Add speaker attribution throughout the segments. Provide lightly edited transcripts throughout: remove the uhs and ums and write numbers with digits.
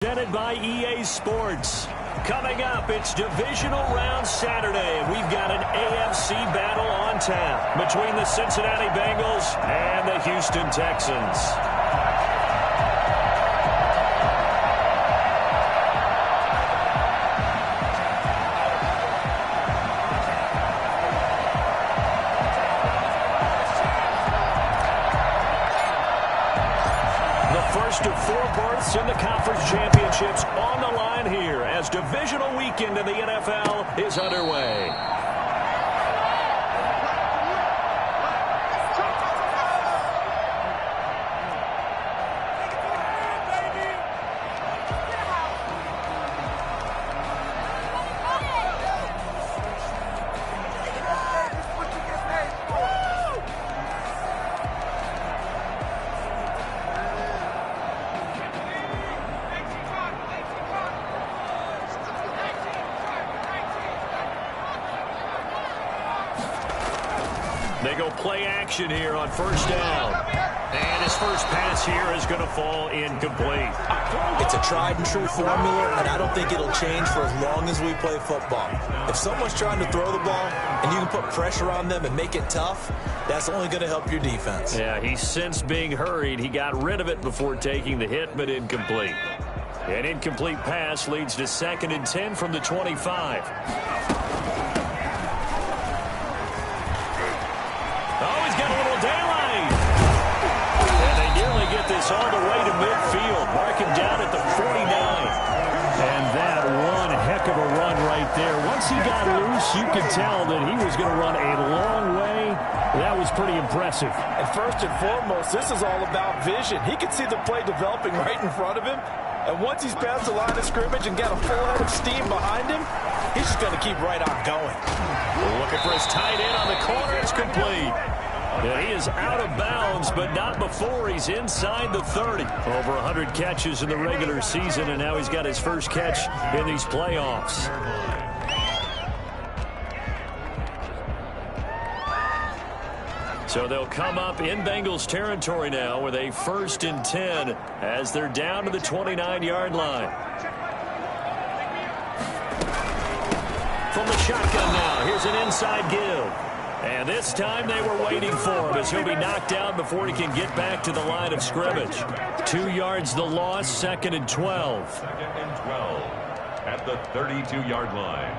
Speaker 1: Presented by EA Sports. Coming up, it's divisional round Saturday, and we've got an AFC battle on tap between the Cincinnati Bengals and the Houston Texans. First of four berths in the conference championships on the line here as divisional weekend in the NFL is underway. They go play action here on first down. And his first pass here is going to fall incomplete.
Speaker 2: It's a tried and true formula, and I don't think it'll change for as long as we play football. If someone's trying to throw the ball and you can put pressure on them and make it tough, that's only going to help your defense.
Speaker 1: Yeah, he sensed being hurried. He got rid of it before taking the hit, but incomplete. An incomplete pass leads to 2nd and 10 from the 25. This all the way to midfield. Mark him down at the 49. And that one heck of a run right there. Once he got loose, you could tell that he was going to run a long way. That was pretty impressive.
Speaker 2: And first and foremost, this is all about vision. He could see the play developing right in front of him. And once he's past the line of scrimmage and got a full head of steam behind him, he's just going to keep right on going.
Speaker 1: Looking for his tight end on the corner. It's complete. Yeah, he is out of bounds, but not before he's inside the 30. Over 100 catches in the regular season, and now he's got his first catch in these playoffs. So they'll come up in Bengals territory now with a 1st and 10 as they're down to the 29-yard line. From the shotgun now, here's an inside give. And this time they were waiting for him as he'll be knocked down before he can get back to the line of scrimmage. 2 yards the loss, 2nd and 12.
Speaker 3: 2nd and 12 at the 32-yard line.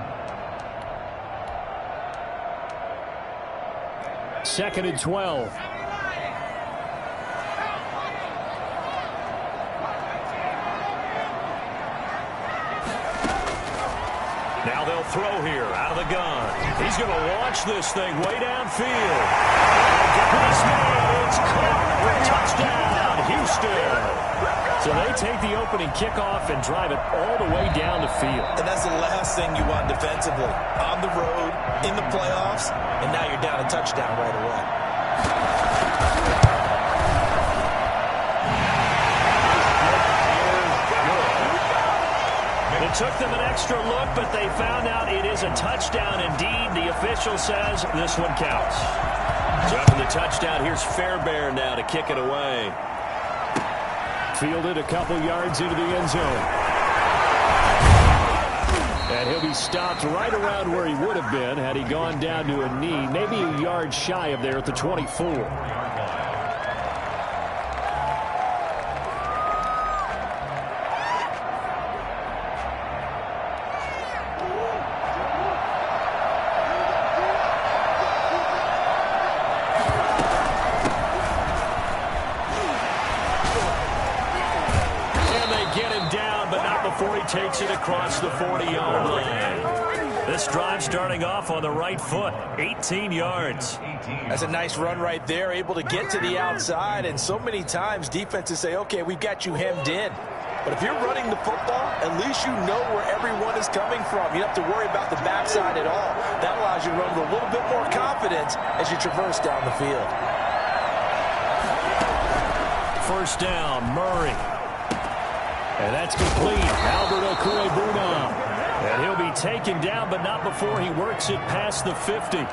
Speaker 1: 2nd and 12. Now they'll throw here out of the gun. He's going to launch this thing way downfield. It's caught. Touchdown, Houston. So they take the opening kickoff and drive it all the way down the field.
Speaker 2: And that's the last thing you want defensively. On the road, in the playoffs, and now you're down a touchdown right away.
Speaker 1: It took them an extra look, but they found out it is a touchdown indeed. The official says this one counts. So after the touchdown, here's Fairbairn now to kick it away. Fielded a couple yards into the end zone. And he'll be stopped right around where he would have been had he gone down to a knee, maybe a yard shy of there at the 24. Takes it across the 40-yard line. This drive starting off on the right foot, 18 yards.
Speaker 2: That's a nice run right there, able to get to the outside, and so many times defenses say, okay, we've got you hemmed in. But if you're running the football, at least you know where everyone is coming from. You don't have to worry about the backside at all. That allows you to run with a little bit more confidence as you traverse down the field.
Speaker 1: First down, Murray. And that's complete. Albert Okwuegbunam. And he'll be taken down, but not before he works it past the 50.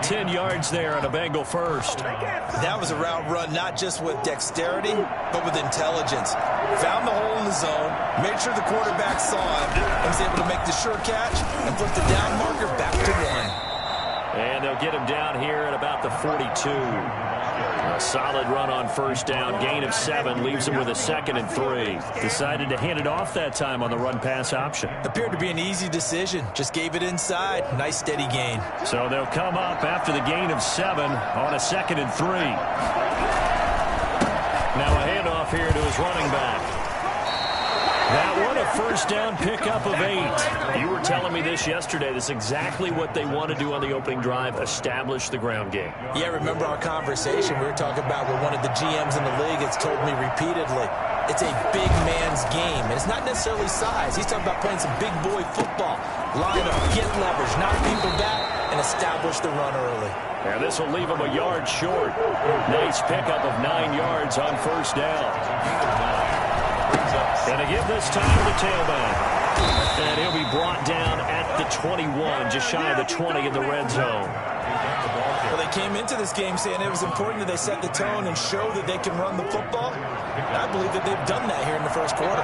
Speaker 1: 10 yards there on a Bengal first.
Speaker 2: That was a route run not just with dexterity, but with intelligence. Found the hole in the zone, made sure the quarterback saw him, and was able to make the sure catch and put the down marker back to 1.
Speaker 1: And they'll get him down here at about the 42. A solid run on first down. Gain of 7 leaves him with a 2nd and 3. Decided to hand it off that time on the run-pass option.
Speaker 2: Appeared to be an easy decision. Just gave it inside. Nice steady gain.
Speaker 1: So they'll come up after the gain of 7 on a 2nd and 3. Now a handoff here to his running back. That one a first down pickup of 8. You were telling me this yesterday. This is exactly what they want to do on the opening drive, establish the ground game.
Speaker 2: Yeah, remember our conversation. We were talking about what one of the GMs in the league has told me repeatedly. It's a big man's game, and it's not necessarily size. He's talking about playing some big boy football. Line up, get leverage, knock people back, and establish the run early.
Speaker 1: And this will leave him a yard short. Nice pickup of 9 yards on first down. And to give this time to the tailback. And he'll be brought down at the 21, just shy of the 20 in the red zone.
Speaker 2: Well, they came into this game saying it was important that they set the tone and show that they can run the football. And I believe that they've done that here in the first quarter.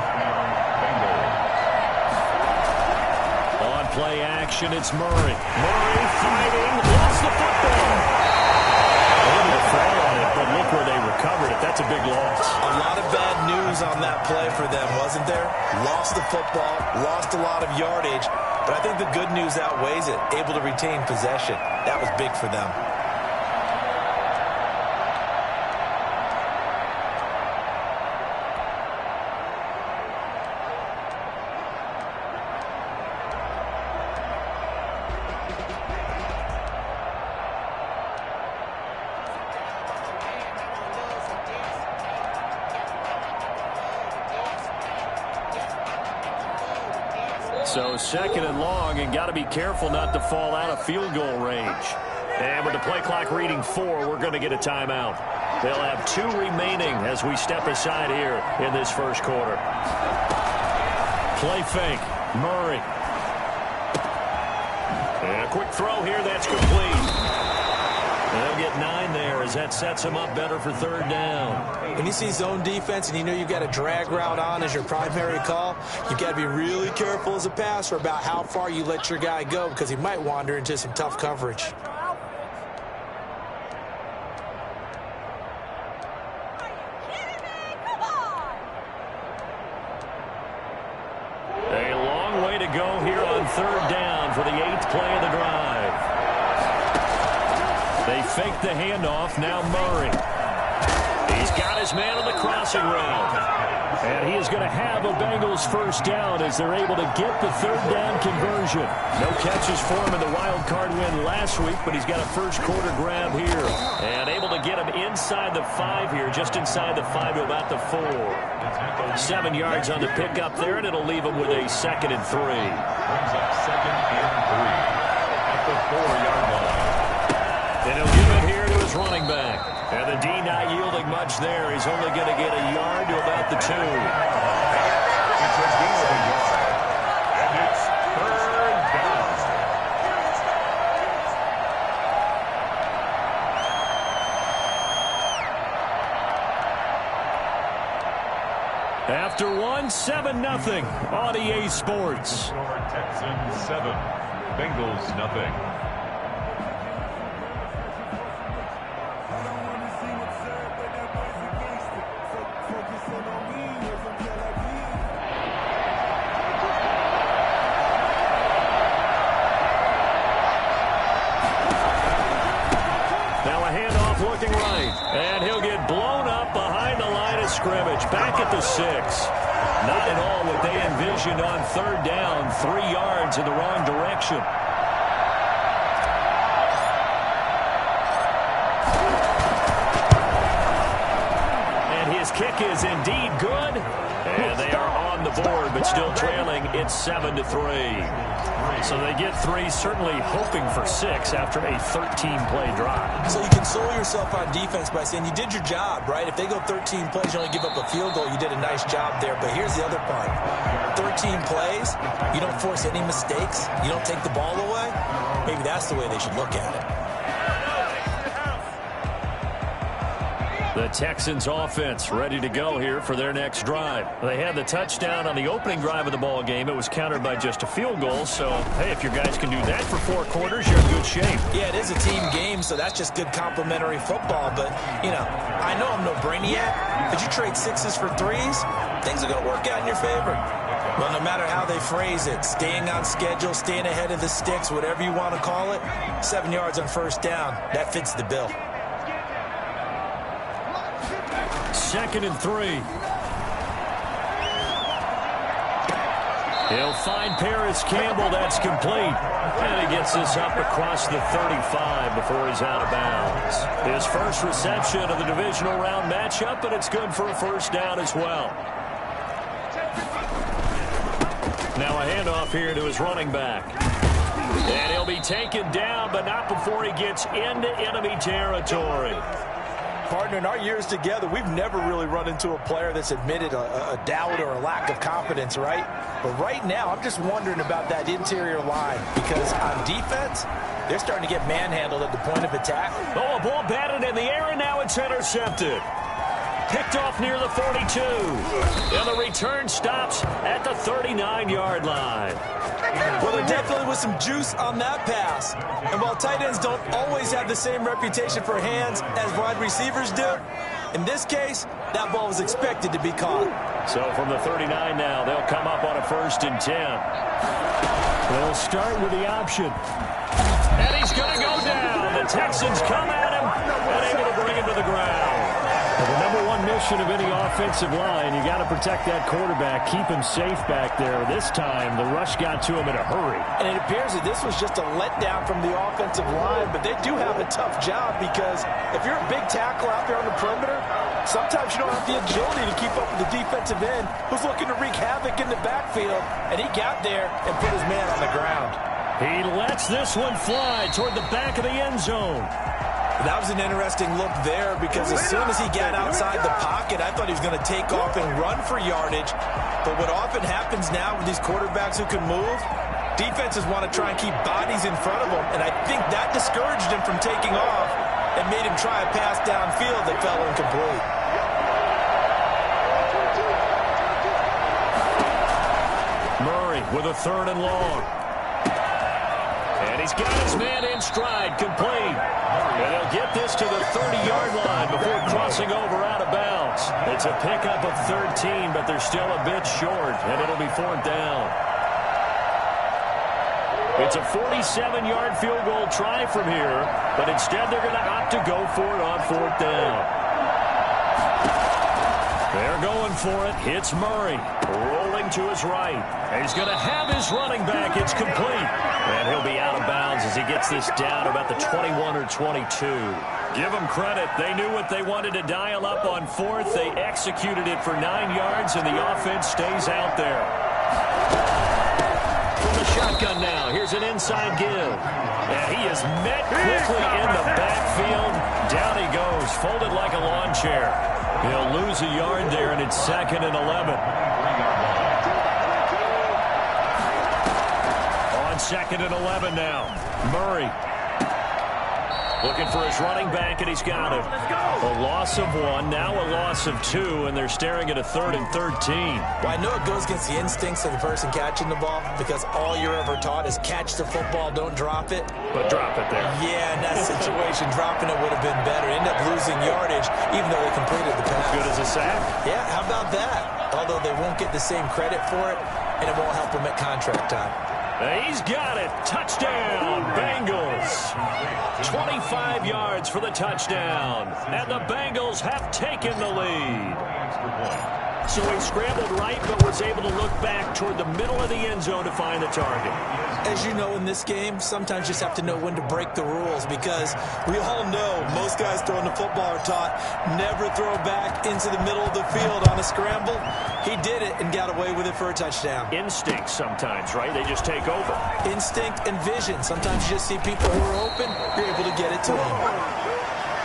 Speaker 1: On play action, it's Murray. Murray fighting, lost the football. A little fall on it, but look where they recovered it. That's a big loss.
Speaker 2: A lot of bad news on that play for them, wasn't there? Lost the football, lost a lot of yardage, but I think the good news outweighs it. Able to retain possession. That was big for them.
Speaker 1: So 2nd and long, and got to be careful not to fall out of field goal range. And with the play clock reading 4, we're going to get a timeout. They'll have 2 remaining as we step aside here in this first quarter. Play fake. Murray. And a quick throw here. That's complete. They'll get 9 there as that sets him up better for 3rd down.
Speaker 2: When you see zone defense and you know you've got a drag route on as your primary call, you've got to be really careful as a passer about how far you let your guy go because he might wander into some tough coverage.
Speaker 1: A long way to go here on 3rd down for the 8th play of the drive. They fake the handoff. Now Murray. He's got his man on the crossing route. And he is going to have a Bengals first down as they're able to get the 3rd down conversion. No catches for him in the wild card win last week, but he's got a first quarter grab here. And able to get him inside the 5 here, just inside the 5 to about the 4. 7 yards on the pickup there, and it'll leave him with a 2nd and 3.
Speaker 3: Brings up 2nd and 3 at the 4-yard line.
Speaker 1: And he'll give it here to his running back. And the D not yielding much there. He's only going to get a yard to about the 2.
Speaker 3: It's a gain of a yard. And it's 3rd down.
Speaker 1: After 7-0 on EA Sports.
Speaker 3: Texans 7, Bengals nothing.
Speaker 1: Looking right, and he'll get blown up behind the line of scrimmage, back at the 6. Not at all what they envisioned on 3rd down, 3 yards in the wrong direction. And his kick is indeed good, and they are on the board, but still trailing. It's 7-3. So they get 3, certainly hoping for 6 after a 13-play drive.
Speaker 2: So you console yourself on defense by saying you did your job, right? If they go 13 plays, you only give up a field goal, you did a nice job there. But here's the other part. 13 plays, you don't force any mistakes, you don't take the ball away. Maybe that's the way they should look at it.
Speaker 1: The Texans offense ready to go here for their next drive. They had the touchdown on the opening drive of the ball game. It was countered by just a field goal. So, hey, if your guys can do that for 4 quarters, you're in good shape.
Speaker 2: Yeah, it is a team game, so that's just good complimentary football. But, you know, I know I'm no brainiac, but you trade 6s for 3s, things are going to work out in your favor. Well, no matter how they phrase it, staying on schedule, staying ahead of the sticks, whatever you want to call it, 7 yards on first down, that fits the bill.
Speaker 1: 2nd and 3. He'll find Paris Campbell. That's complete. And he gets this up across the 35 before he's out of bounds. His first reception of the divisional round matchup, and it's good for a first down as well. Now a handoff here to his running back. And he'll be taken down, but not before he gets into enemy territory.
Speaker 2: Partner, in our years together, we've never really run into a player that's admitted a doubt or a lack of confidence, right? But right now, I'm just wondering about that interior line because on defense, they're starting to get manhandled at the point of attack.
Speaker 1: Oh, a ball batted in the air, and now it's intercepted. Picked off near the 42. And the return stops at the 39-yard line.
Speaker 2: Well, there definitely was some juice on that pass. And while tight ends don't always have the same reputation for hands as wide receivers do, in this case, that ball was expected to be caught.
Speaker 1: So from the 39 now, they'll come up on a 1st and 10. They'll start with the option. And he's going to go down. The Texans come at him and able to bring him to the ground. Well, the number one mission of any offensive line, you got to protect that quarterback, keep him safe back there. This time, the rush got to him in a hurry.
Speaker 2: And it appears that this was just a letdown from the offensive line, but they do have a tough job because if you're a big tackle out there on the perimeter, sometimes you don't have the agility to keep up with the defensive end who's looking to wreak havoc in the backfield, and he got there and put his man on the ground.
Speaker 1: He lets this one fly toward the back of the end zone.
Speaker 2: That was an interesting look there because as soon as he got outside the pocket, I thought he was going to take off and run for yardage. But what often happens now with these quarterbacks who can move, defenses want to try and keep bodies in front of them. And I think that discouraged him from taking off and made him try a pass downfield that fell incomplete.
Speaker 1: Murray with a 3rd and long. And he's got his man in stride, complete. And he'll get this to the 30-yard line before crossing over out of bounds. It's a pickup of 13, but they're still a bit short, and it'll be 4th down. It's a 47-yard field goal try from here, but instead they're going to opt to go for it on 4th down. They're going for it. It's Murray rolling to his right. And he's going to have his running back. It's complete. And he'll be out of bounds as he gets this down about the 21 or 22. Give them credit. They knew what they wanted to dial up on 4th. They executed it for 9 yards, and the offense stays out there. From the shotgun now, here's an inside give. And he is met quickly in the backfield. Down he goes, folded like a lawn chair. He'll lose a yard there, and it's 2nd and 11. On 2nd and 11 now, Murray looking for his running back, and he's got him. A loss of 1, now a loss of 2, and they're staring at a 3rd and 13.
Speaker 2: Well, I know it goes against the instincts of the person catching the ball because all you're ever taught is catch the football, don't drop it.
Speaker 1: But drop it there.
Speaker 2: Yeah, in that situation, dropping it would have been better. End up losing yardage, even though they completed the pass.
Speaker 1: Good as a sack.
Speaker 2: Yeah, how about that? Although they won't get the same credit for it, and it won't help them at contract time.
Speaker 1: He's got it. Touchdown, Bengals. 25 yards for the touchdown. And the Bengals have taken the lead. So he scrambled right, but was able to look back toward the middle of the end zone to find the target.
Speaker 2: As you know in this game, sometimes you just have to know when to break the rules because we all know most guys throwing the football are taught never throw back into the middle of the field on a scramble. He did it and got away with it for a touchdown.
Speaker 1: Instinct sometimes, right? They just take over.
Speaker 2: Instinct and vision. Sometimes you just see people who are open, you're able to get it to them.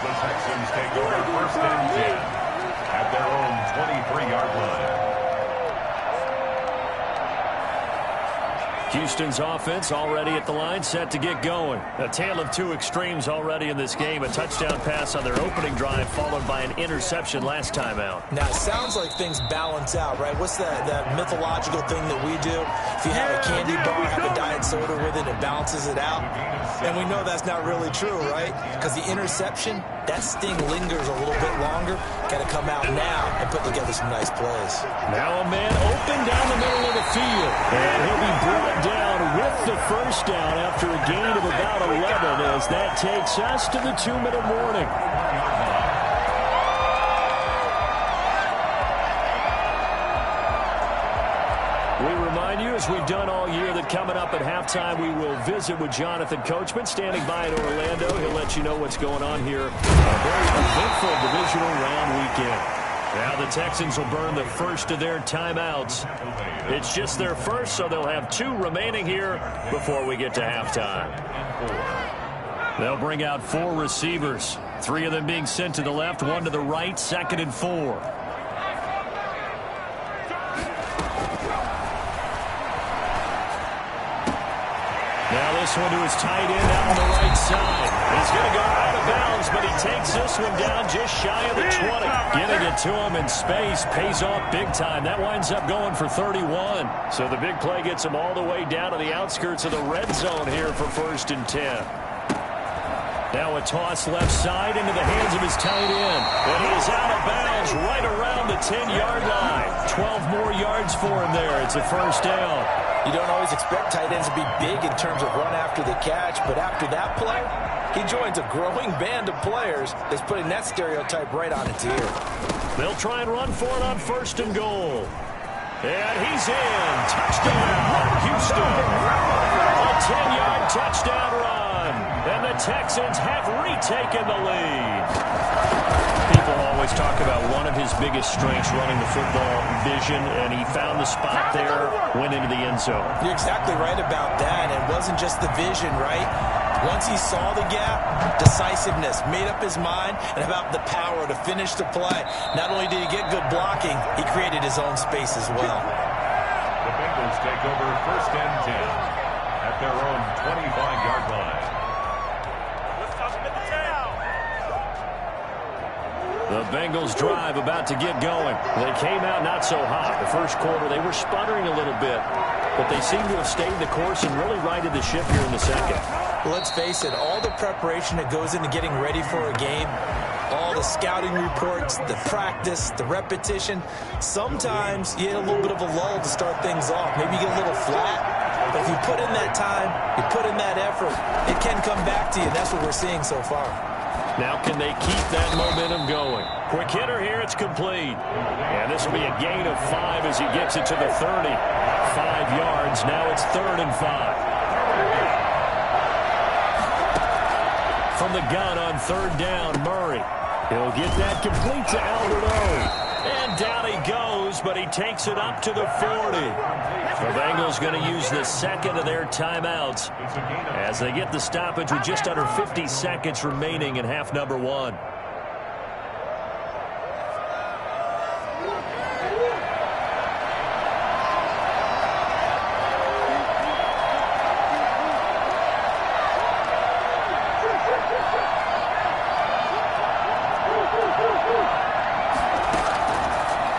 Speaker 3: The Texans take over 1st and 10 at their own 23-yard line.
Speaker 1: Houston's offense already at the line, set to get going. A tale of two extremes already in this game. A touchdown pass on their opening drive, followed by an interception last time out.
Speaker 2: Now, it sounds like things balance out, right? What's that mythological thing that we do? If you have a candy bar, have a diet soda with it, it balances it out. And we know that's not really true, right? Because the interception, that sting lingers a little bit longer. Got to come out now and put together some nice plays.
Speaker 1: Now a man open down the middle of the field. And he'll be brought down with the first down after a gain of about 11 as that takes us to the 2-minute warning. We remind you, as we've done all year, that coming up at halftime, we will visit with Jonathan Coachman, standing by in Orlando. He'll let you know what's going on here. A very eventful divisional round weekend. Now the Texans will burn the first of their timeouts. It's just their first, so they'll have 2 remaining here before we get to halftime. They'll bring out 4 receivers, 3 of them being sent to the left, 1 to the right, 2nd and 4. Now this one to his tight end out on the right side. He's going to go out of bounds, but he takes this one down just shy of the 20. Getting it to him in space pays off big time. That winds up going for 31. So the big play gets him all the way down to the outskirts of the red zone here for 1st and 10. Now a toss left side into the hands of his tight end. And he is out of bounds right around the 10-yard line. 12 more yards for him there. It's a first down.
Speaker 2: You don't always expect tight ends to be big in terms of run after the catch, but after that play, he joins a growing band of players that's putting that stereotype right on its ear.
Speaker 1: They'll try and run for it on 1st and goal. And he's in. Touchdown, Houston. A 10-yard touchdown run. And the Texans have retaken the lead. People always talk about one of his biggest strengths, running the football, vision, and he found the spot there, went into the end zone.
Speaker 2: You're exactly right about that. It wasn't just the vision, right? Once he saw the gap, decisiveness, made up his mind, and about the power to finish the play. Not only did he get good blocking, he created his own space as well.
Speaker 3: The Bengals take over 1st and 10 at their own 25-yard line.
Speaker 1: The Bengals drive about to get going. They came out not so hot. The first quarter, they were sputtering a little bit, but they seem to have stayed the course and really righted the ship here in the second.
Speaker 2: Well, let's face it, all the preparation that goes into getting ready for a game, all the scouting reports, the practice, the repetition, sometimes you get a little bit of a lull to start things off. Maybe you get a little flat, but if you put in that time, you put in that effort, it can come back to you, and that's what we're seeing so far.
Speaker 1: Now can they keep that momentum going? Quick hitter here, it's complete. And this will be a gain of 5 as he gets it to the 30. 5 yards, now it's 3rd and 5. From the gun on 3rd down, Murray. He'll get that complete to Albert O. And down he goes, but he takes it up to the 40. The Bengals going to use the 2nd of their timeouts as they get the stoppage with just under 50 seconds remaining in half number 1.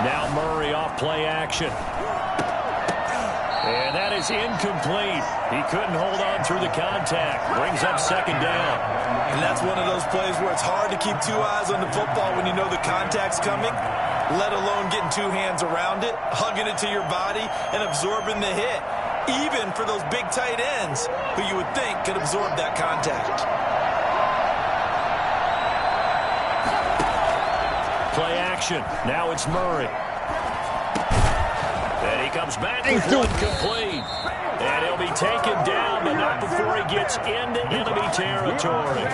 Speaker 1: Now Murray off play action. And that is incomplete. He couldn't hold on through the contact. Brings up 2nd down.
Speaker 2: And that's one of those plays where it's hard to keep 2 eyes on the football when you know the contact's coming, let alone getting 2 hands around it, hugging it to your body, and absorbing the hit. Even for those big tight ends who you would think could absorb that contact.
Speaker 1: Play action. Now it's Murray. And he comes back with one complete. And he'll be taken down, but not before he gets into enemy territory.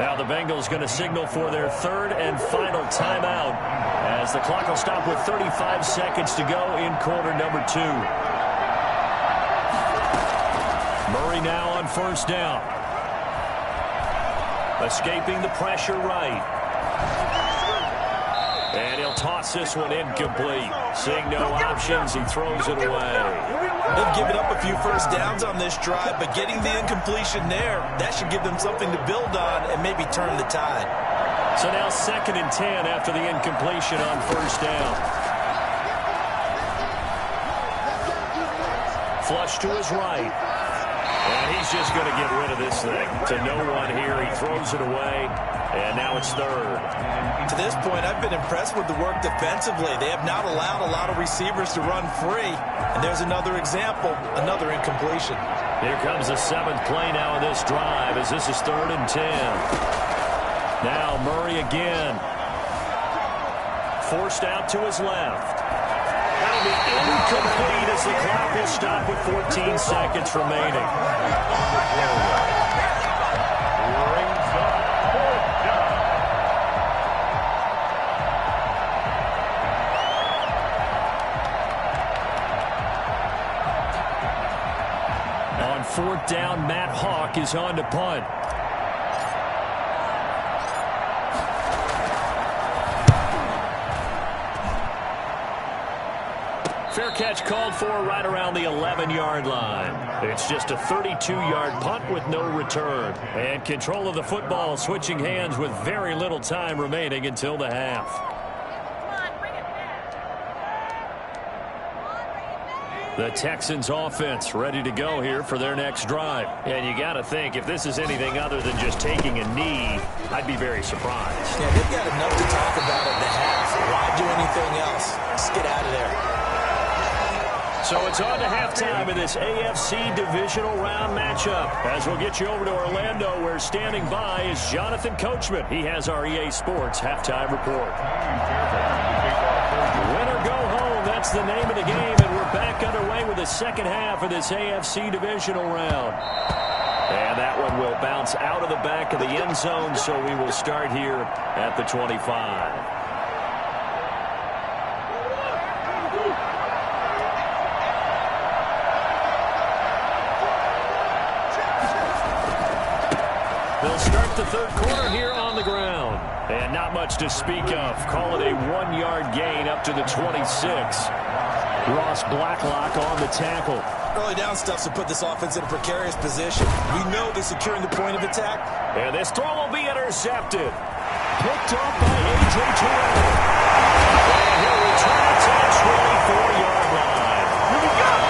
Speaker 1: Now the Bengals going to signal for their 3rd and final timeout as the clock will stop with 35 seconds to go in quarter number 2. Murray now on 1st down. Escaping the pressure right. And he'll toss this one incomplete. Seeing no options, he throws it away.
Speaker 2: They've given up a few first downs on this drive, but getting the incompletion there, that should give them something to build on and maybe turn the tide.
Speaker 1: So now 2nd and 10 after the incompletion on first down. Flush to his right. And he's just going to get rid of this thing. To no one here. He throws it away. And now it's 3rd.
Speaker 2: To this point, I've been impressed with the work defensively. They have not allowed a lot of receivers to run free. And there's another example, another incompletion.
Speaker 1: Here comes the 7th play now in this drive as this is 3rd and 10. Now Murray again. Forced out to his left. That'll be incomplete as the clock will stop with 14 seconds remaining. On 4th down, Matt Hawk is on to punt. Fair catch called for right around the 11-yard line. It's just a 32-yard punt with no return. And control of the football switching hands with very little time remaining until the half. The Texans offense ready to go here for their next drive. And you got to think, if this is anything other than just taking a knee, I'd be very surprised.
Speaker 2: Yeah, they've got enough to talk about at the half. Why do anything else? Just get out of there.
Speaker 1: So it's on to halftime in this AFC divisional round matchup. As we'll get you over to Orlando, where standing by is Jonathan Coachman. He has our EA Sports halftime report. Win or go home, that's the name of the game, and we're back underway with the second half of this AFC divisional round. And that one will bounce out of the back of the end zone, so we will start here at the 25. They'll start the third quarter here on the ground. And not much to speak of. Call it a 1-yard gain up to the 26. Ross Blacklock on the tackle.
Speaker 2: Early down stuff to put this offense in a precarious position. We know they're securing the point of attack.
Speaker 1: And this throw will be intercepted. Picked up by A.J. Terrell. And he'll return it to the 24-yard line.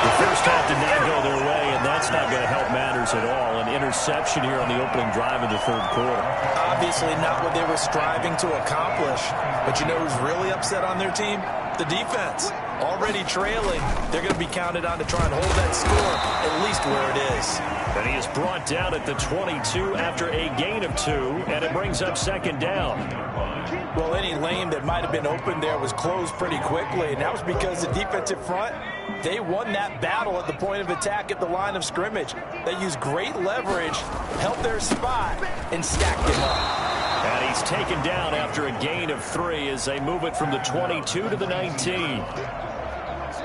Speaker 1: The first half did not go their way, and that's not going to help matters at all. An interception here on the opening drive of the third quarter. Obviously not what they were striving to accomplish. But you know who's really upset on their team? The defense. Already trailing. They're going to be counted on to try and hold that score at least where it is. And he is brought down at the 22 after a gain of 2, and it brings up second down. Well, any lane that might have been open there was closed pretty quickly, and that was because the defensive front, they won that battle at the point of attack at the line of scrimmage. They used great leverage, held their spot, and stacked him up. And he's taken down after a gain of 3 as they move it from the 22 to the 19.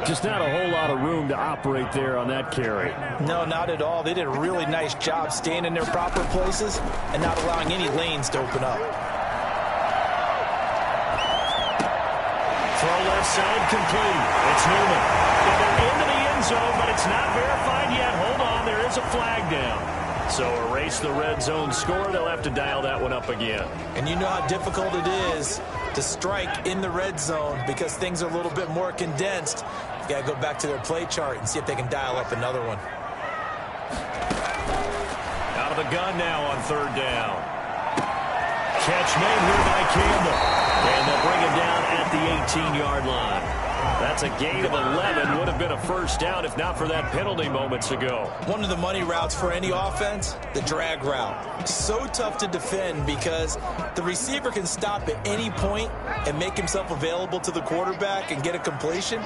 Speaker 1: Just not a whole lot of room to operate there on that carry. No, not at all. They did a really nice job staying in their proper places and not allowing any lanes to open up. Throw left side complete. It's Newman. And they're into the end zone, but it's not verified yet. Hold on, there is a flag down. So erase the red zone score. They'll have to dial that one up again. And you know how difficult it is to strike in the red zone because things are a little bit more condensed. You got to go back to their play chart and see if they can dial up another one. Out of the gun now on third down. Catch made here by Campbell. And they'll bring him down at the 18-yard line. That's a gain of 11. Would have been a first down if not for that penalty moments ago. One of the money routes for any offense, the drag route. So tough to defend because the receiver can stop at any point and make himself available to the quarterback and get a completion.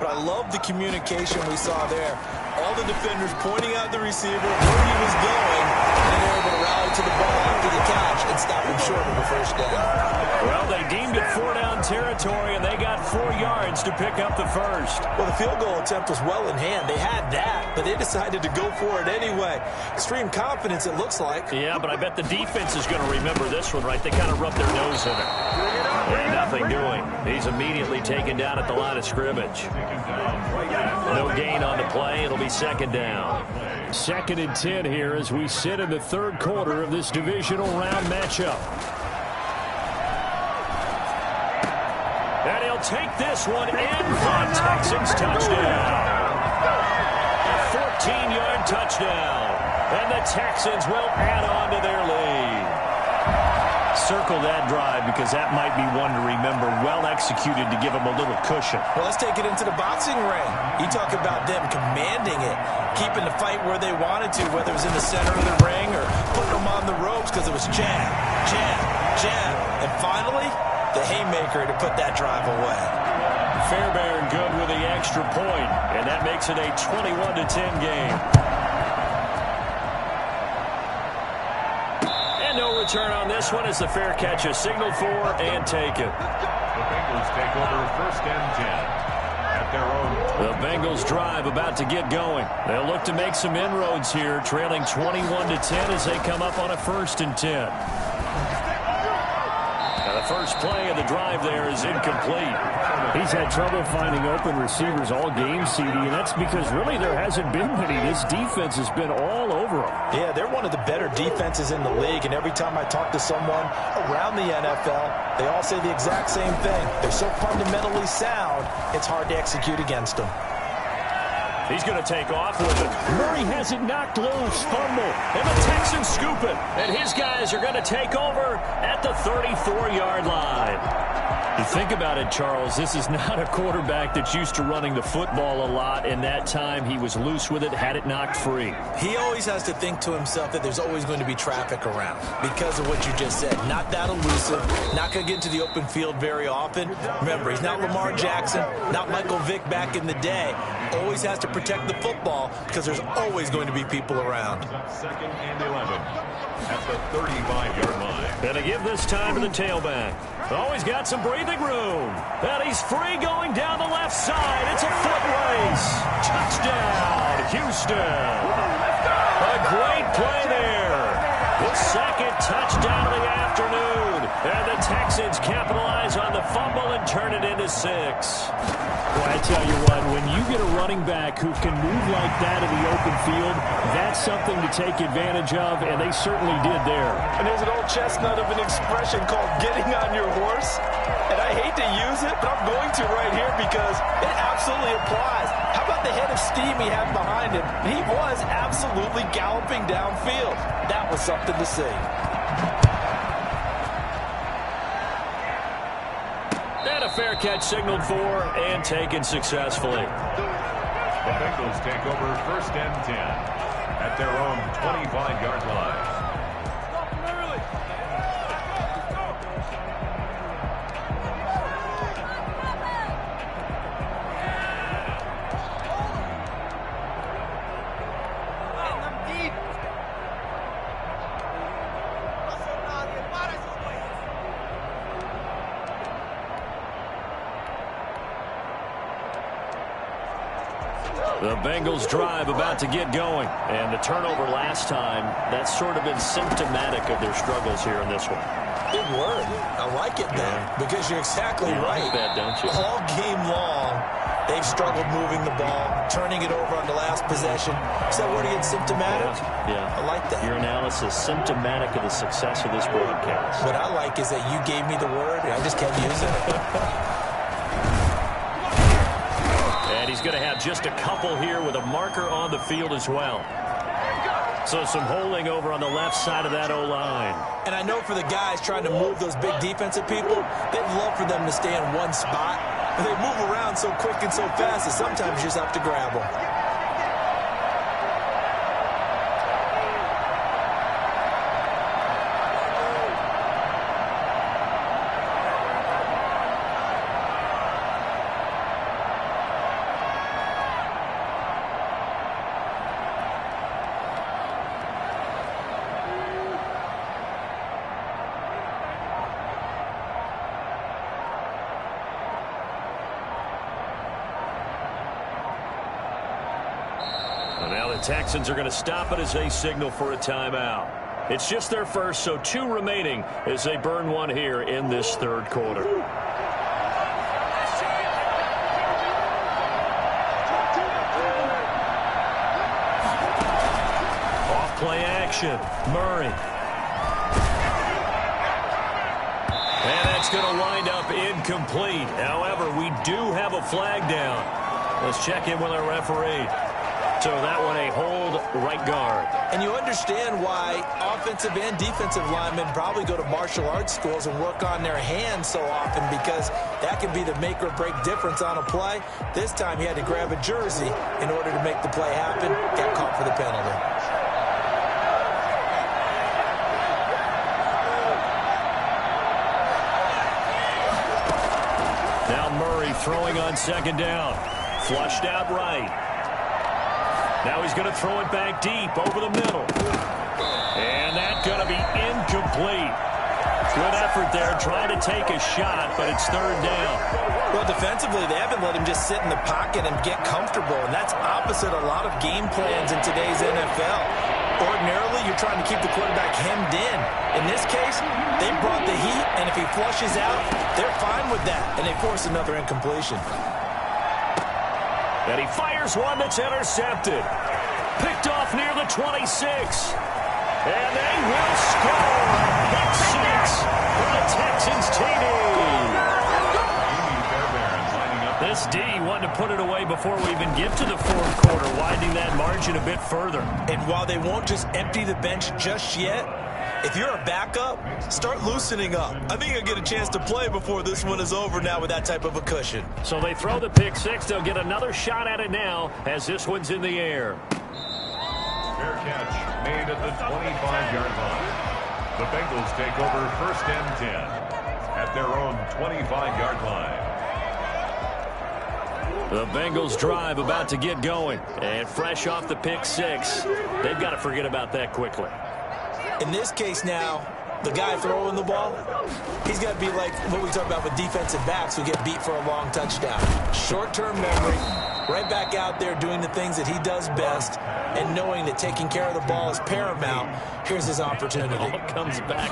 Speaker 1: But I love the communication we saw there. All the defenders pointing out the receiver, where he was going, and they were able to rally to the ball after the catch and stop him short of the first down. Well, they deemed it 4-down territory, and they got 4 yards to pick up the first. Well, the field goal attempt was well in hand. They had that, but they decided to go for it anyway. Extreme confidence, it looks like. Yeah, but I bet the defense is going to remember this one, right? They kind of rubbed their nose in it. Bring it up. And nothing doing. He's immediately taken down at the line of scrimmage. No gain on the play. It'll be second down.
Speaker 4: 2nd and 10 here as we sit in the third quarter of this divisional round matchup.
Speaker 1: And he'll take this one in for a Texans touchdown. A 14-yard touchdown. And the Texans will add on to their lead.
Speaker 4: Circle that drive because that might be one to remember. Well executed to give them a little cushion.
Speaker 2: Well, let's take it into the boxing ring. You talk about them commanding it, keeping the fight where they wanted to, whether it was in the center of the ring or putting them on the ropes because it was jab, jab, jab. And finally, the haymaker to put that drive away.
Speaker 1: Fairbairn good with the extra point, and that makes it a 21-10 game. No return on this one as the fair catch is signaled for and taken.
Speaker 3: The Bengals take over 1st and 10 at their own.
Speaker 1: The Bengals drive about to get going. They'll look to make some inroads here, trailing 21-10 as they come up on a 1st and 10. Now the first play of the drive there is incomplete.
Speaker 4: He's had trouble finding open receivers all game, CD, and that's because really there hasn't been many. This defense has been all over them.
Speaker 2: Yeah, they're one of the better defenses in the league, and every time I talk to someone around the NFL, they all say the exact same thing. They're so fundamentally sound, it's hard to execute against them.
Speaker 1: He's going to take off with it.
Speaker 4: Murray has it knocked loose. Fumble.
Speaker 1: And the Texans scoop it. And his guys are going to take over at the 34-yard line.
Speaker 4: You think about it, Charles, this is not a quarterback that's used to running the football a lot, and that time he was loose with it, had it knocked free.
Speaker 2: He always has to think to himself that there's always going to be traffic around because of what you just said. Not that elusive, not going to get into the open field very often. Remember, he's not Lamar Jackson, not Michael Vick back in the day. Always has to protect the football because there's always going to be people around.
Speaker 3: 2nd and 11 at the 35-yard line.
Speaker 1: Gonna give this time to the tailback. Always got some breathing room. And he's free going down the left side. It's a foot race. Touchdown, Houston. A great play there. The 2nd touchdown of the afternoon. And the Texans capitalize on the fumble and turn it into 6.
Speaker 4: Well, I tell you what, when you get a running back who can move like that in the open field, that's something to take advantage of, and they certainly did there.
Speaker 2: And there's an old chestnut of an expression called getting on your horse. And I hate to use it, but I'm going to right here because it absolutely applies. How about the head of steam he had behind him? He was absolutely galloping downfield. That was something to see.
Speaker 1: And a fair catch signaled for and taken successfully.
Speaker 3: The Bengals take over 1st and 10 at their own 25-yard line.
Speaker 1: The Bengals drive about to get going. And the turnover last time, that's sort of been symptomatic of their struggles here in this one.
Speaker 2: Good word. I like it, though, because you're exactly right.
Speaker 1: Like that, don't you?
Speaker 2: All game long, they've struggled moving the ball, turning it over on the last possession. Is that word again, symptomatic?
Speaker 1: Yeah.
Speaker 2: I like that.
Speaker 1: Your analysis, symptomatic of the success of this broadcast.
Speaker 2: What I like is that you gave me the word, and I just kept using it.
Speaker 1: And he's going to have just a couple here with a marker on the field as well. So some holding over on the left side of that O-line.
Speaker 2: And I know for the guys trying to move those big defensive people, they'd love for them to stay in one spot. But they move around so quick and so fast that sometimes you just have to grab them.
Speaker 1: Now the Texans are going to stop it as they signal for a timeout. It's just their first, so 2 remaining as they burn one here in this third quarter. Off-play action. Murray. And that's going to wind up incomplete. However, we do have a flag down. Let's check in with our referee. So that one a hold right guard.
Speaker 2: And you understand why offensive and defensive linemen probably go to martial arts schools and work on their hands so often, because that can be the make or break difference on a play. This time he had to grab a jersey in order to make the play happen. Got caught for the penalty.
Speaker 1: Now Murray throwing on second down. Flushed out right. Now he's going to throw it back deep over the middle. And that's going to be incomplete. Good effort there trying to take a shot, but it's third down.
Speaker 2: Well, defensively, they haven't let him just sit in the pocket and get comfortable, and that's opposite a lot of game plans in today's NFL. Ordinarily, you're trying to keep the quarterback hemmed in. In this case, they brought the heat, and if he flushes out, they're fine with that, and they force another incompletion.
Speaker 1: And he fires one that's intercepted. Picked off near the 26. And they will score. Pick 6 for the Texans TD. This D wanted to put it away before we even get to the fourth quarter, widening that margin a bit further.
Speaker 2: And while they won't just empty the bench just yet, if you're a backup, start loosening up. I think you'll get a chance to play before this one is over now with that type of a cushion.
Speaker 1: So they throw the pick 6. They'll get another shot at it now as this one's in the air.
Speaker 3: Fair catch made at the 25-yard line. The Bengals take over first and 10 at their own 25-yard line.
Speaker 1: The Bengals drive about to get going. And fresh off the pick 6, they've got to forget about that quickly.
Speaker 2: In this case now, the guy throwing the ball, he's got to be like what we talk about with defensive backs who get beat for a long touchdown. Short-term memory, right back out there doing the things that he does best, and knowing that taking care of the ball is paramount. Here's his opportunity.
Speaker 1: It all comes back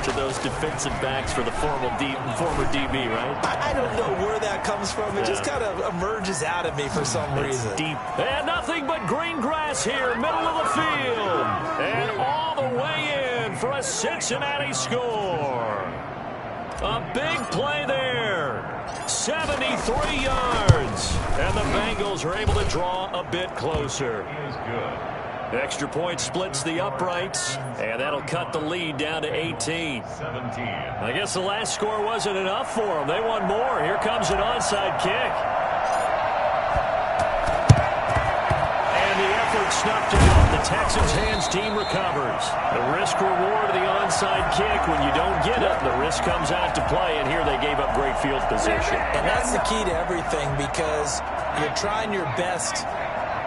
Speaker 1: to those defensive backs for the former DB, right?
Speaker 2: I don't know where that comes from. It just kind of emerges out of me for some reason.
Speaker 1: Deep. And nothing but green grass here, middle of the field. And all the way in for a Cincinnati score. A big play there. 73 yards. And the Bengals are able to draw a bit closer.
Speaker 3: Is good.
Speaker 1: Extra point splits the uprights, and that'll cut the lead down to 18.
Speaker 3: 17.
Speaker 1: I guess the last score wasn't enough for them. They want more. Here comes an onside kick. And the effort snuffed it off. The Texans hands team recovers. The risk reward of the onside kick. When you don't get it, the risk comes out to play, and here they gave up great field position.
Speaker 2: And that's the key to everything, because you're trying your best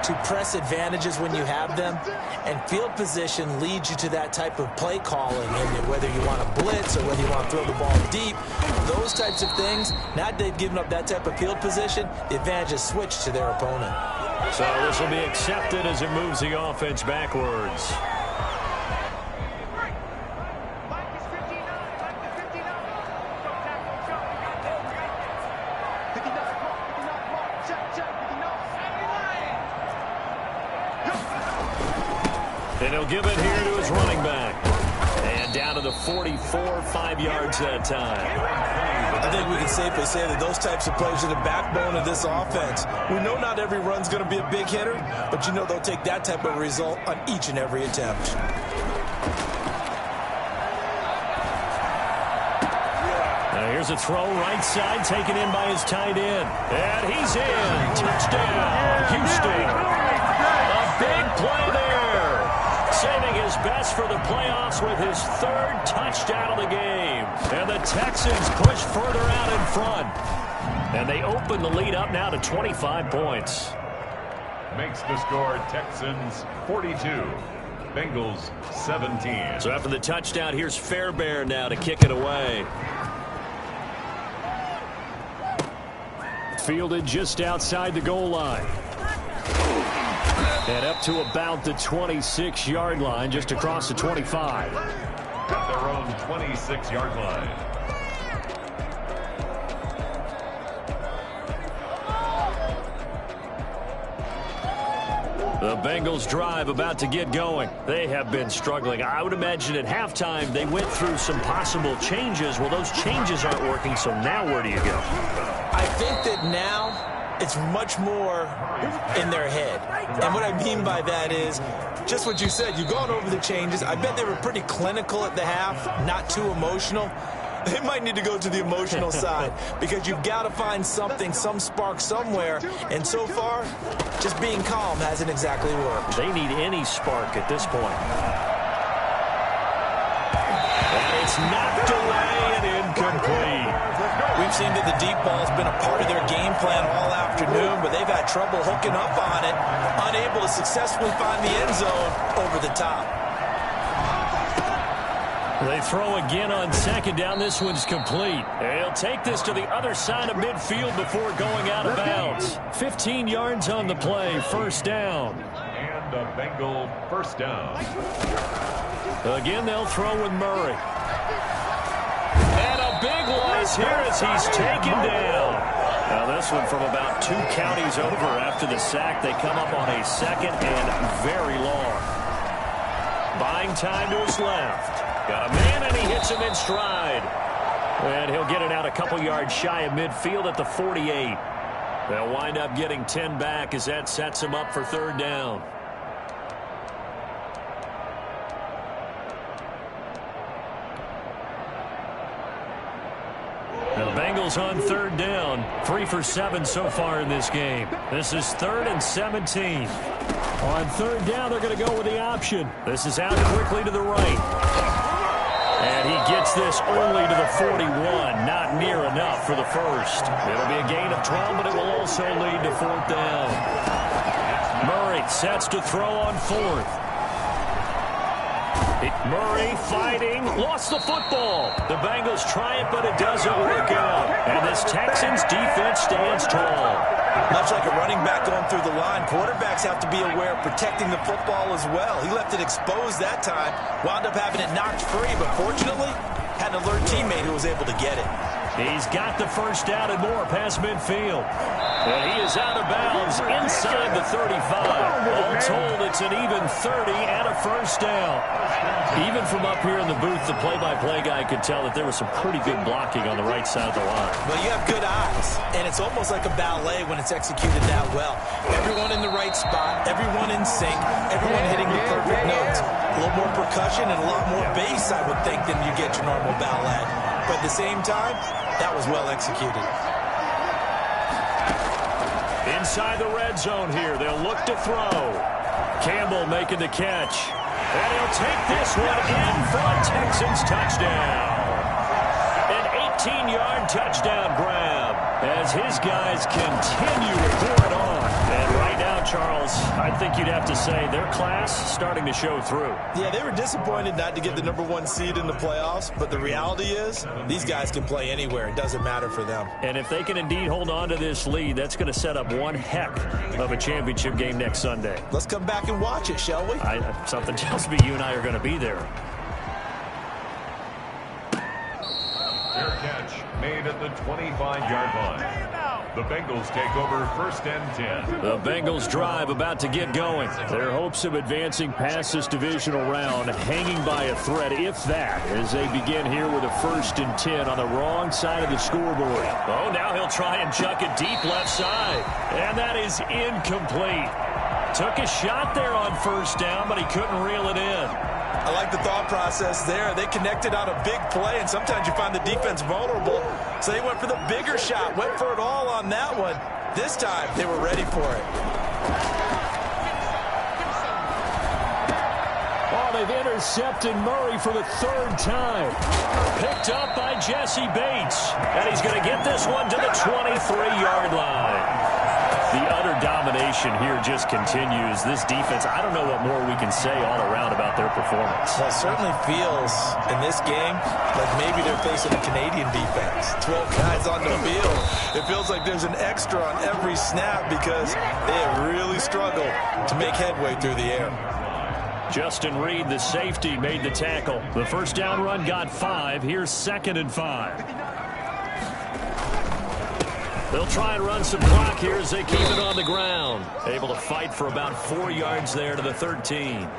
Speaker 2: to press advantages when you have them, and field position leads you to that type of play calling, and whether you want to blitz or whether you want to throw the ball deep, those types of things. Now that they've given up that type of field position, the advantage is switched to their opponent.
Speaker 1: So this will be accepted as it moves the offense backwards. And he'll give it here to his running back. And down to the 44, 5 yards that time.
Speaker 2: I think we can safely say that those types of plays are the backbone of this offense. We know not every run's going to be a big hitter, but you know they'll take that type of result on each and every attempt.
Speaker 1: Now here's a throw right side taken in by his tight end. And he's in. Touchdown, Houston. A big play there. Saving his best for the playoffs with his third touchdown of the game. And the Texans push further out in front. And they open the lead up now to 25 points.
Speaker 3: Makes the score Texans 42. Bengals 17.
Speaker 1: So after the touchdown, here's Fairbairn now to kick it away. Fielded just outside the goal line.
Speaker 4: And up to about the 26-yard line, just across the 25.
Speaker 3: At their own 26-yard line.
Speaker 1: The Bengals drive about to get going. They have been struggling. I would imagine at halftime they went through some possible changes. Well, those changes aren't working, so now where do you go?
Speaker 2: I think that now it's much more in their head. And what I mean by that is just what you said. You've gone over the changes. I bet they were pretty clinical at the half, not too emotional. They might need to go to the emotional side because you've got to find something, some spark somewhere. And so far, just being calm hasn't exactly worked.
Speaker 1: They need any spark at this point. And it's knocked away and incomplete.
Speaker 2: We've seen that the deep ball has been a part of their game plan all afternoon, but they've had trouble hooking up on it, unable to successfully find the end zone over the top.
Speaker 4: They throw again on second down. This one's complete. They'll take this to the other side of midfield before going out of bounds. 15 yards on the play, first down.
Speaker 3: And a Bengal first down.
Speaker 4: Again, they'll throw with Murray.
Speaker 1: And a big loss here as he's taken down. Now this one from about 2 counties over after the sack. They come up on a second and very long. Buying time to his left. Got a man, and he hits him in stride. And he'll get it out a couple yards shy of midfield at the 48. They'll wind up getting 10 back as that sets him up for third down. Now the Bengals on third down. 3 for 7 so far in this game. This is 3rd and 17.
Speaker 4: On third down, they're going to go with the option.
Speaker 1: This is out quickly to the right. And he gets this only to the 41. Not near enough for the first. It'll be a gain of 12, but it will also lead to 4th down. Murray sets to throw on 4th. Murray fighting, lost the football. The Bengals try it, but it doesn't work out. And this Texans defense stands tall.
Speaker 2: Much like a running back going through the line, quarterbacks have to be aware of protecting the football as well. He left it exposed that time, wound up having it knocked free, but fortunately, had an alert teammate who was able to get it.
Speaker 1: He's got the first down and more past midfield. And he is out of bounds inside the 35. All told, it's an even 30 and a first down. Even from up here in the booth, the play-by-play guy could tell that there was some pretty good blocking on the right side of the line.
Speaker 2: Well, you have good eyes, and it's almost like a ballet when it's executed that well. Everyone in the right spot, everyone in sync, everyone hitting the perfect notes. A little more percussion and a lot more bass, I would think, than you get your normal ballet. But at the same time, that was well executed.
Speaker 1: Inside the red zone here, they'll look to throw. Campbell making the catch. And he'll take this one in for a Texans touchdown. An 18-yard touchdown grab as his guys continue to pour it on. And right now, Charles, I think you'd have to say their class starting to show through.
Speaker 2: Yeah, they were disappointed not to get the #1 seed in the playoffs, but the reality is these guys can play anywhere. It doesn't matter for them.
Speaker 1: And if they can indeed hold on to this lead, that's going to set up one heck of a championship game next Sunday.
Speaker 2: Let's come back and watch it, shall we?
Speaker 1: Something tells me you and I are going to be there.
Speaker 3: Fair catch made at the 25-yard line. The Bengals take over 1st and 10.
Speaker 1: The Bengals drive about to get going.
Speaker 4: Their hopes of advancing past this divisional round hanging by a thread, if that, as they begin here with a 1st and 10 on the wrong side of the scoreboard.
Speaker 1: Oh, now he'll try and chuck it deep left side. And that is incomplete. Took a shot there on 1st down, but he couldn't reel it in.
Speaker 2: I like the thought process there. They connected on a big play, and sometimes you find the defense vulnerable. So they went for the bigger shot, went for it all on that one. This time, they were ready for it.
Speaker 4: Oh, they've intercepted Murray for the 3rd time.
Speaker 1: Picked up by Jesse Bates. And he's going to get this one to the 23-yard line. The utter
Speaker 4: domination here just continues. This defense, I don't know what more we can say all around about their performance.
Speaker 2: Well, it certainly feels in this game like maybe they're facing a Canadian defense. 12 guys on the field. It feels like there's an extra on every snap because they have really struggled to make headway through the air.
Speaker 4: Justin Reed, the safety, made the tackle. The first down run got 5. Here's 2nd and 5. They'll try and run some clock here as they keep it on the ground. Able to fight for about 4 yards there to the 13.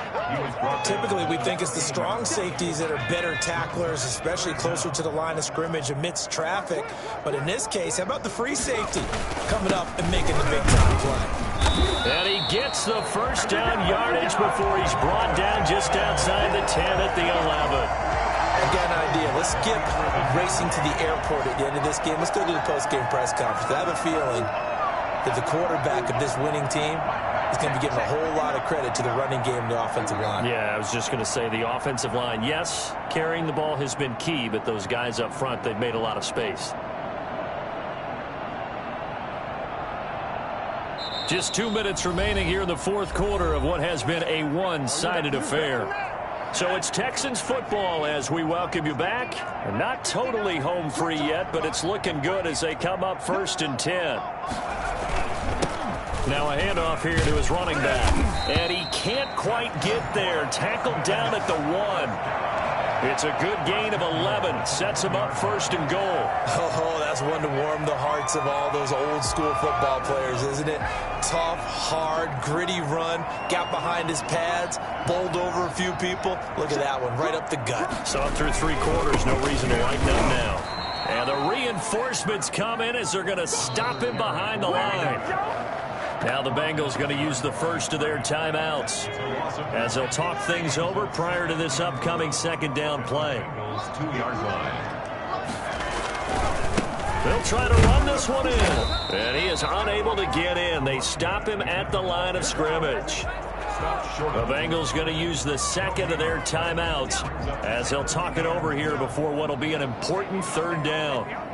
Speaker 2: Typically, we think it's the strong safeties that are better tacklers, especially closer to the line of scrimmage amidst traffic. But in this case, how about the free safety coming up and making the big-time play?
Speaker 4: And he gets the first down yardage before he's brought down just outside the 10 at the 11.
Speaker 2: I've got an idea. Let's skip racing to the airport at the end of this game. Let's go to the post-game press conference. I have a feeling that the quarterback of this winning team is going to be giving a whole lot of credit to the running game and the offensive line.
Speaker 4: Yeah, I was just going to say the offensive line, yes, carrying the ball has been key, but those guys up front, they've made a lot of space. Just 2 minutes remaining here in the fourth quarter of what has been a one-sided affair. So it's Texans football as we welcome you back. They're not totally home free yet, but it's looking good as they come up 1st and 10. Now a handoff here to his running back. And he can't quite get there. Tackled down at the 1. It's a good gain of 11. Sets him up 1st and goal.
Speaker 2: Oh, that's one to warm the hearts of all those old school football players, isn't it? Tough, hard, gritty run. Got behind his pads. Bowled over a few people. Look at that one, right up the gut.
Speaker 4: So through 3 quarters, no reason to lighten up now. And the reinforcements come in as they're going to stop him behind the line. Now the Bengals going to use the first of their timeouts as they'll talk things over prior to this upcoming 2nd down play.
Speaker 3: 2-yard line.
Speaker 4: They'll try to run this one in. And he is unable to get in. They stop him at the line of scrimmage. The Bengals going to use the 2nd of their timeouts as they'll talk it over here before what will be an important 3rd down.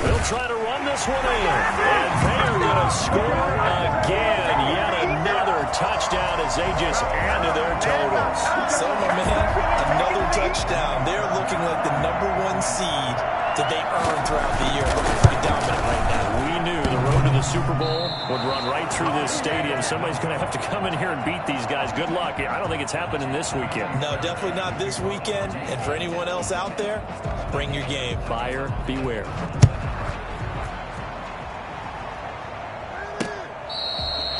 Speaker 4: They'll try to run this one in. And they're going to score again. Yet another touchdown as they just add to their totals.
Speaker 2: So, my man, another touchdown. They're looking like the #1 seed that they earned throughout the year. Looking pretty dominant right now.
Speaker 4: We knew the road to the Super Bowl would run right through this stadium. Somebody's going to have to come in here and beat these guys. Good luck. I don't think it's happening this weekend.
Speaker 2: No, definitely not this weekend. And for anyone else out there, bring your game.
Speaker 4: Buyer beware.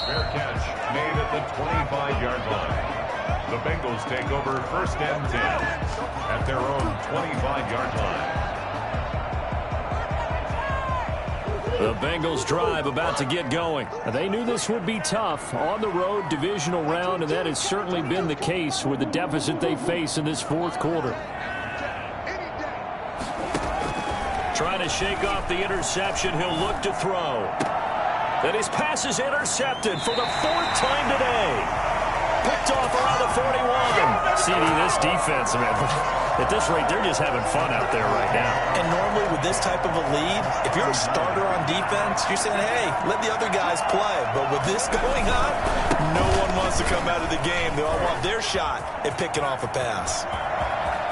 Speaker 3: Fair catch made at the 25-yard line. The Bengals take over 1st and 10 at their own 25-yard line.
Speaker 4: The Bengals drive about to get going. They knew this would be tough on the road divisional round, and that has certainly been the case with the deficit they face in this 4th quarter. Trying to shake off the interception, he'll look to throw. And his pass is intercepted for the 4th time today. Picked off around the 41. CD, this defense, man, at this rate, they're just having fun out there right now.
Speaker 2: And normally with this type of a lead, if you're a starter on defense, you're saying, hey, let the other guys play. But with this going on, no one wants to come out of the game. They all want their shot at picking off a pass.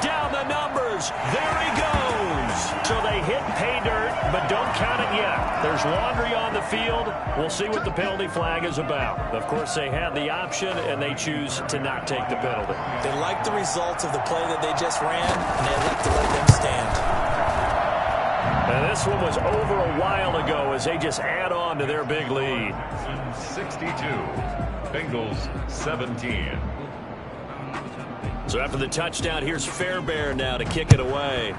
Speaker 4: Down the numbers. There he goes. So they hit pay dirt, but don't count it yet. There's laundry on the field. We'll see what the penalty flag is about. Of course, they had the option, and they choose to not take the penalty.
Speaker 2: They like the results of the play that they just ran, and they elect to let them stand.
Speaker 4: And this one was over a while ago as they just add on to their big lead.
Speaker 3: 62. Bengals 17.
Speaker 4: So after the touchdown, here's Fairbairn now to kick it away.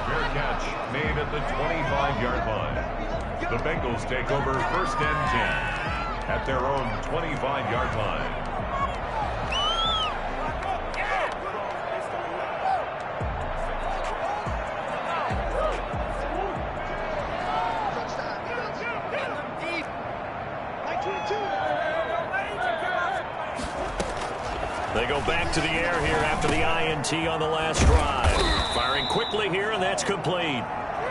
Speaker 3: Fair catch made at the 25-yard line. The Bengals take over 1st and 10 at their own 25-yard line.
Speaker 4: They go back to the air here after the INT on the last drive. Firing quickly here, and that's complete.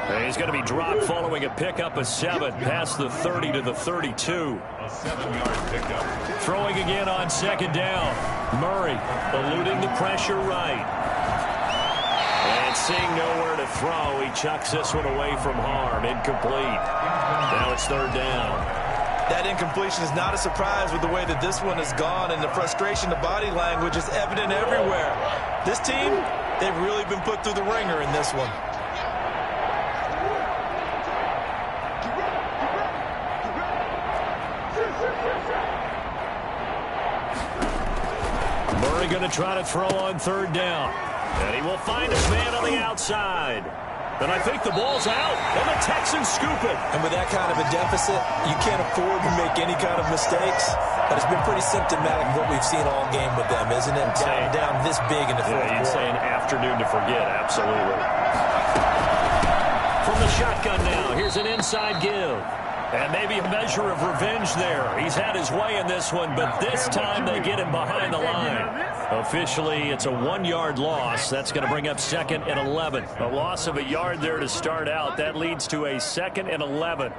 Speaker 4: And he's going to be dropped following a pickup of 7 past the 30 to the 32.
Speaker 3: A 7-yard pickup.
Speaker 4: Throwing again on second down. Murray eluding the pressure right. And seeing nowhere to throw, he chucks this one away from harm. Incomplete. Now it's third down.
Speaker 2: That incompletion is not a surprise with the way that this one has gone, and the frustration, the body language is evident everywhere. This team, they've really been put through the ringer in this one.
Speaker 4: Murray going to try to throw on third down. And he will find his man on the outside. And I think the ball's out, and the Texans scoop it.
Speaker 2: And with that kind of a deficit, you can't afford to make any kind of mistakes. But it's been pretty symptomatic of what we've seen all game with them, isn't it? Down this big in the fourth quarter.
Speaker 4: You'd say an afternoon to forget, absolutely. From the shotgun now, here's an inside give. And maybe a measure of revenge there. He's had his way in this one, but this time they get him behind the line. Officially, it's a 1-yard loss. That's going to bring up 2nd and 11. A loss of a yard there to start out. That leads to a 2nd and 11.